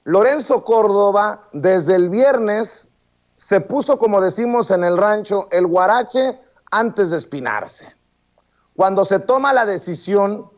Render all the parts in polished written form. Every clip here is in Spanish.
Lorenzo Córdoba desde el viernes se puso, como decimos en el rancho, el huarache antes de espinarse. Cuando se toma la decisión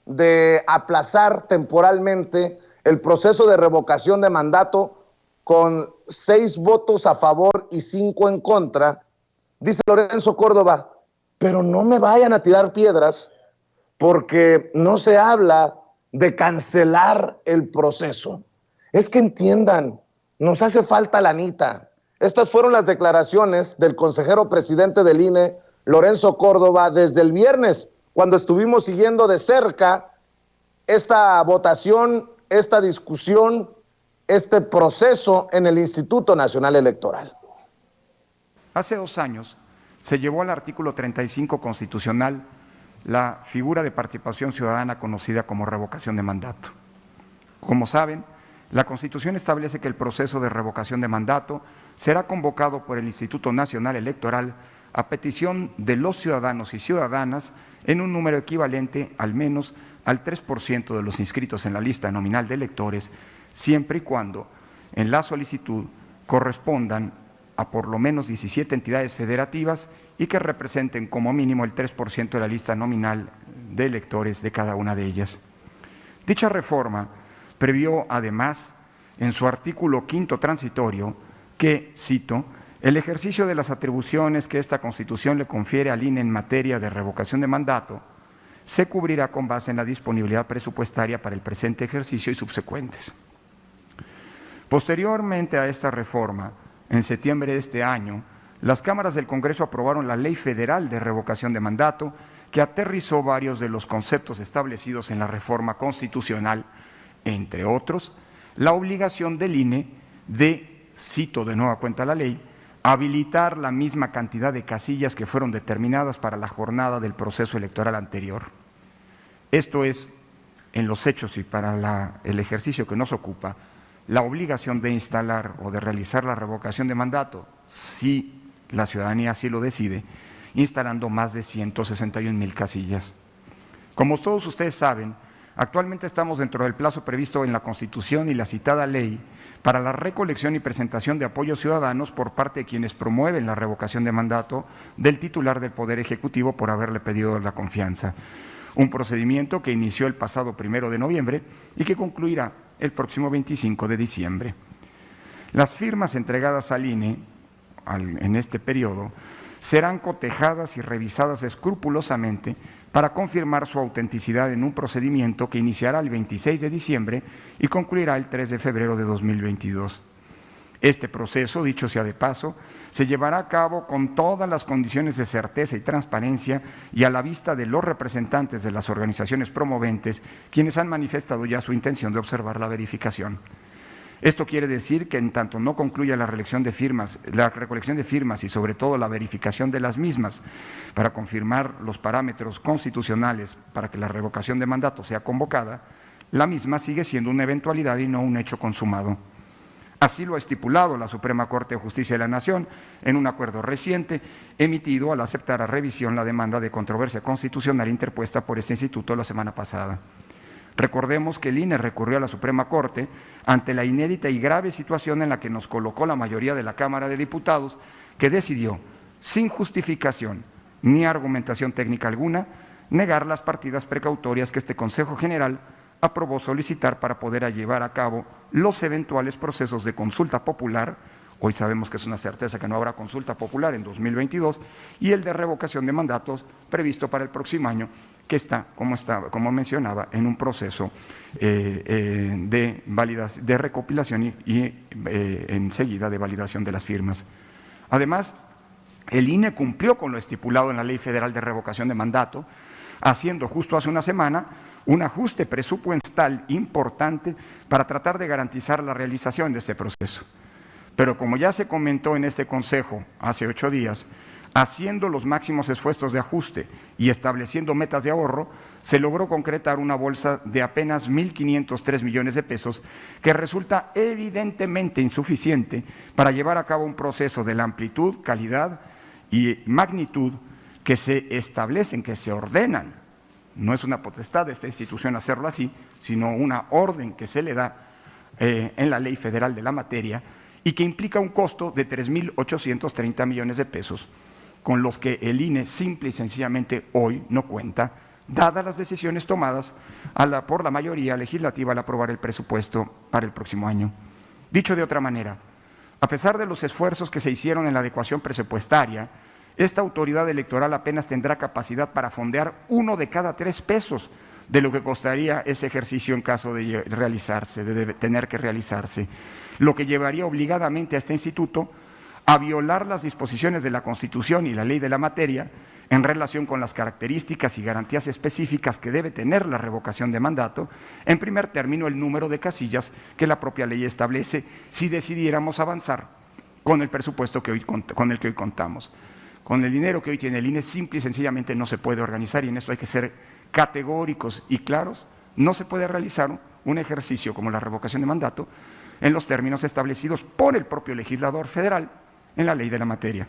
de aplazar temporalmente el proceso de revocación de mandato con 6 votos a favor y 5 en contra, dice Lorenzo Córdoba, pero no me vayan a tirar piedras porque no se habla de cancelar el proceso. Es que entiendan, nos hace falta lanita. Estas fueron las declaraciones del consejero presidente del INE, Lorenzo Córdoba, desde el viernes, cuando estuvimos siguiendo de cerca esta votación, esta discusión, este proceso en el Instituto Nacional Electoral. Hace 2 años se llevó al artículo 35 constitucional la figura de participación ciudadana conocida como revocación de mandato. Como saben, la Constitución establece que el proceso de revocación de mandato será convocado por el Instituto Nacional Electoral a petición de los ciudadanos y ciudadanas en un número equivalente al menos al 3% de los inscritos en la lista nominal de electores, siempre y cuando en la solicitud correspondan a por lo menos 17 entidades federativas y que representen como mínimo el 3% de la lista nominal de electores de cada una de ellas. Dicha reforma previó además en su artículo 5º transitorio que, cito, el ejercicio de las atribuciones que esta Constitución le confiere al INE en materia de revocación de mandato se cubrirá con base en la disponibilidad presupuestaria para el presente ejercicio y subsecuentes. Posteriormente a esta reforma, en septiembre de este año, las cámaras del Congreso aprobaron la Ley Federal de Revocación de Mandato, que aterrizó varios de los conceptos establecidos en la reforma constitucional, entre otros, la obligación del INE de, cito de nueva cuenta la ley, habilitar la misma cantidad de casillas que fueron determinadas para la jornada del proceso electoral anterior. Esto es, en los hechos y para el ejercicio que nos ocupa, la obligación de instalar o de realizar la revocación de mandato, si la ciudadanía así lo decide, instalando más de 161,000 casillas. Como todos ustedes saben, actualmente estamos dentro del plazo previsto en la Constitución y la citada ley para la recolección y presentación de apoyos ciudadanos por parte de quienes promueven la revocación de mandato del titular del Poder Ejecutivo por haberle pedido la confianza. Un procedimiento que inició el pasado 1 de noviembre y que concluirá el próximo 25 de diciembre. Las firmas entregadas al INE en este periodo serán cotejadas y revisadas escrupulosamente para confirmar su autenticidad en un procedimiento que iniciará el 26 de diciembre y concluirá el 3 de febrero de 2022. Este proceso, dicho sea de paso, se llevará a cabo con todas las condiciones de certeza y transparencia y a la vista de los representantes de las organizaciones promoventes, quienes han manifestado ya su intención de observar la verificación. Esto quiere decir que en tanto no concluya la recolección de firmas y sobre todo la verificación de las mismas para confirmar los parámetros constitucionales para que la revocación de mandato sea convocada, la misma sigue siendo una eventualidad y no un hecho consumado. Así lo ha estipulado la Suprema Corte de Justicia de la Nación en un acuerdo reciente emitido al aceptar a revisión la demanda de controversia constitucional interpuesta por este instituto la semana pasada. Recordemos que el INE recurrió a la Suprema Corte ante la inédita y grave situación en la que nos colocó la mayoría de la Cámara de Diputados, que decidió, sin justificación ni argumentación técnica alguna, negar las partidas precautorias que este Consejo General aprobó solicitar para poder llevar a cabo los eventuales procesos de consulta popular, hoy sabemos que es una certeza que no habrá consulta popular en 2022, y el de revocación de mandatos previsto para el próximo año, que está, como mencionaba, en un proceso de recopilación y enseguida de validación de las firmas. Además, el INE cumplió con lo estipulado en la Ley Federal de Revocación de Mandato, haciendo justo hace una semana un ajuste presupuestal importante para tratar de garantizar la realización de este proceso. Pero como ya se comentó en este Consejo hace 8 días, haciendo los máximos esfuerzos de ajuste y estableciendo metas de ahorro, se logró concretar una bolsa de apenas 1,503 millones de pesos, que resulta evidentemente insuficiente para llevar a cabo un proceso de la amplitud, calidad y magnitud que se establecen, que se ordenan. No es una potestad de esta institución hacerlo así, sino una orden que se le da en la ley federal de la materia y que implica un costo de 3.830 millones de pesos, con los que el INE simple y sencillamente hoy no cuenta, dadas las decisiones tomadas por la mayoría legislativa al aprobar el presupuesto para el próximo año. Dicho de otra manera, a pesar de los esfuerzos que se hicieron en la adecuación presupuestaria, esta autoridad electoral apenas tendrá capacidad para fondear 1 de cada 3 pesos de lo que costaría ese ejercicio en caso de realizarse, de tener que realizarse, lo que llevaría obligadamente a este instituto a violar las disposiciones de la Constitución y la ley de la materia en relación con las características y garantías específicas que debe tener la revocación de mandato, en primer término el número de casillas que la propia ley establece si decidiéramos avanzar con el presupuesto con el que hoy contamos. Con el dinero que hoy tiene el INE, simple y sencillamente no se puede organizar, y en esto hay que ser categóricos y claros. No se puede realizar un ejercicio como la revocación de mandato en los términos establecidos por el propio legislador federal en la ley de la materia.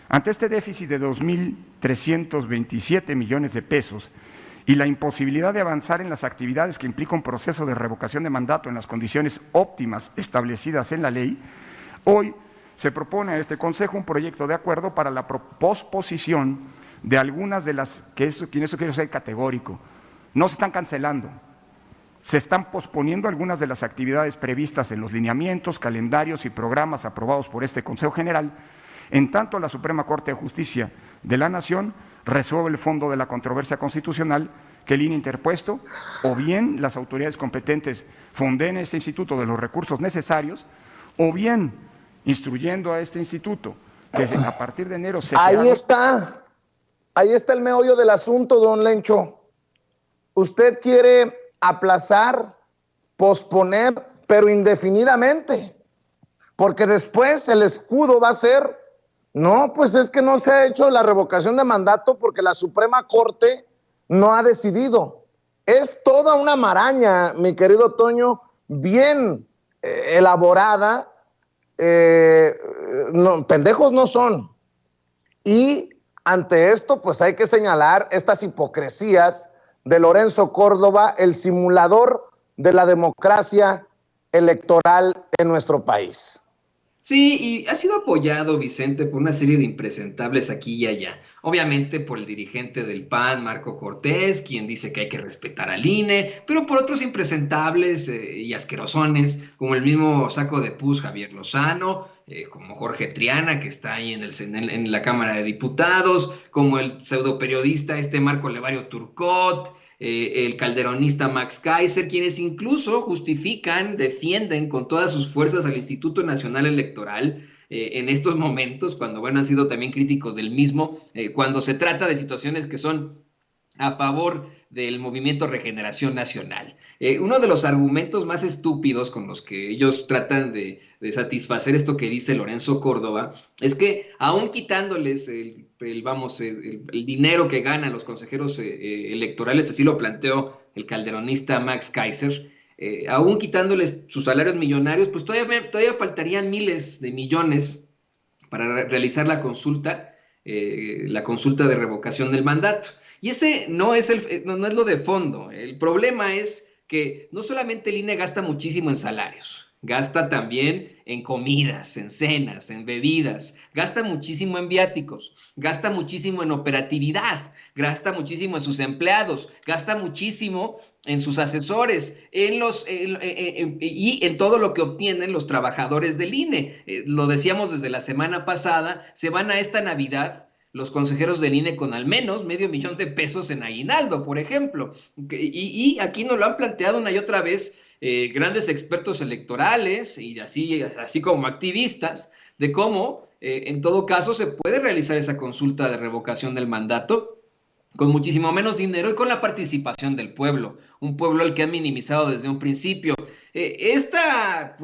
Ante este déficit de 2.327 millones de pesos y la imposibilidad de avanzar en las actividades que implica un proceso de revocación de mandato en las condiciones óptimas establecidas en la ley, hoy se propone a este Consejo un proyecto de acuerdo para la posposición de algunas de las, que en eso quiero ser categórico, no se están cancelando, se están posponiendo algunas de las actividades previstas en los lineamientos, calendarios y programas aprobados por este Consejo General, en tanto la Suprema Corte de Justicia de la Nación resuelve el fondo de la controversia constitucional que el INE interpuesto, o bien las autoridades competentes fonden este instituto de los recursos necesarios, o bien instruyendo a este instituto que a partir de enero se... Ahí está el meollo del asunto, don Lencho. Usted quiere aplazar, posponer, pero indefinidamente, porque después el escudo va a ser, no, pues es que no se ha hecho la revocación de mandato porque la Suprema Corte no ha decidido. Es toda una maraña, mi querido Toño, bien elaborada. No, pendejos no son. Y ante esto, pues hay que señalar estas hipocresías de Lorenzo Córdoba, el simulador de la democracia electoral en nuestro país. Sí, y ha sido apoyado, Vicente, por una serie de impresentables aquí y allá. Obviamente por el dirigente del PAN, Marco Cortés, quien dice que hay que respetar al INE, pero por otros impresentables y asquerosones, como el mismo saco de pus Javier Lozano, como Jorge Triana, que está ahí en la Cámara de Diputados, como el pseudoperiodista Marco Levario Turcot, el calderonista Max Kaiser, quienes incluso justifican, defienden con todas sus fuerzas al Instituto Nacional Electoral en estos momentos, cuando han sido también críticos del mismo, cuando se trata de situaciones que son a favor del movimiento Regeneración Nacional. Uno de los argumentos más estúpidos con los que ellos tratan de satisfacer esto que dice Lorenzo Córdoba es que aún quitándoles el dinero que ganan los consejeros electorales, así lo planteó el calderonista Max Kaiser, aún quitándoles sus salarios millonarios, pues todavía faltarían miles de millones para realizar la consulta de revocación del mandato. Y ese no es lo de fondo. El problema es que no solamente el INE gasta muchísimo en salarios, gasta también en comidas, en cenas, en bebidas, gasta muchísimo en viáticos, gasta muchísimo en operatividad, gasta muchísimo en sus empleados, gasta muchísimo en sus asesores, y en todo lo que obtienen los trabajadores del INE. Lo decíamos desde la semana pasada, se van a esta Navidad los consejeros del INE con al menos $500,000 en aguinaldo, por ejemplo. Y aquí nos lo han planteado una y otra vez grandes expertos electorales y así como activistas, de cómo en todo caso se puede realizar esa consulta de revocación del mandato con muchísimo menos dinero y con la participación del pueblo, un pueblo al que han minimizado desde un principio. Esta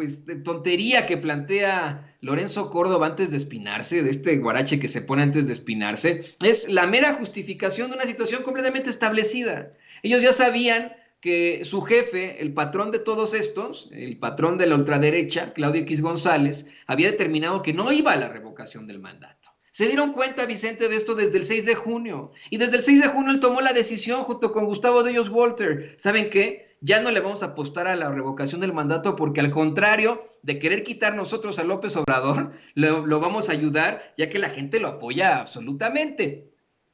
tontería que plantea Lorenzo Córdoba antes de espinarse, de este guarache que se pone antes de espinarse, es la mera justificación de una situación completamente establecida. Ellos ya sabían que su jefe, el patrón de todos estos, el patrón de la ultraderecha, Claudio X González, había determinado que no iba a la revocación del mandato. Se dieron cuenta, Vicente, de esto desde el 6 de junio. Y desde el 6 de junio él tomó la decisión junto con Gustavo de Hoyos Walter. ¿Saben qué? ya no le vamos a apostar a la revocación del mandato porque al contrario de querer quitar nosotros a López Obrador, lo vamos a ayudar ya que la gente lo apoya absolutamente.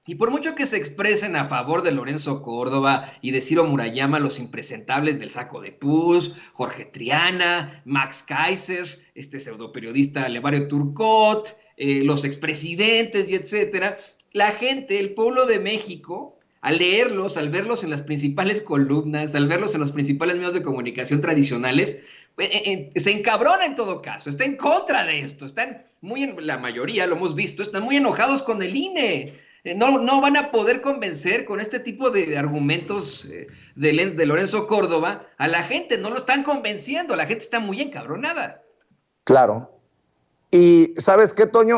Y por mucho que se expresen a favor de Lorenzo Córdoba y de Ciro Murayama, los impresentables del saco de pus, Jorge Triana, Max Kaiser, este pseudoperiodista Levario Turcot, los expresidentes y etcétera, la gente, el pueblo de México, al leerlos, al verlos en las principales columnas, al verlos en los principales medios de comunicación tradicionales, se encabrona en todo caso, está en contra de esto, están muy, la mayoría lo hemos visto, están muy enojados con el INE. No van a poder convencer con este tipo de argumentos de Lorenzo Córdoba a la gente, no lo están convenciendo, la gente está muy encabronada. Claro. Y ¿sabes qué, Toño?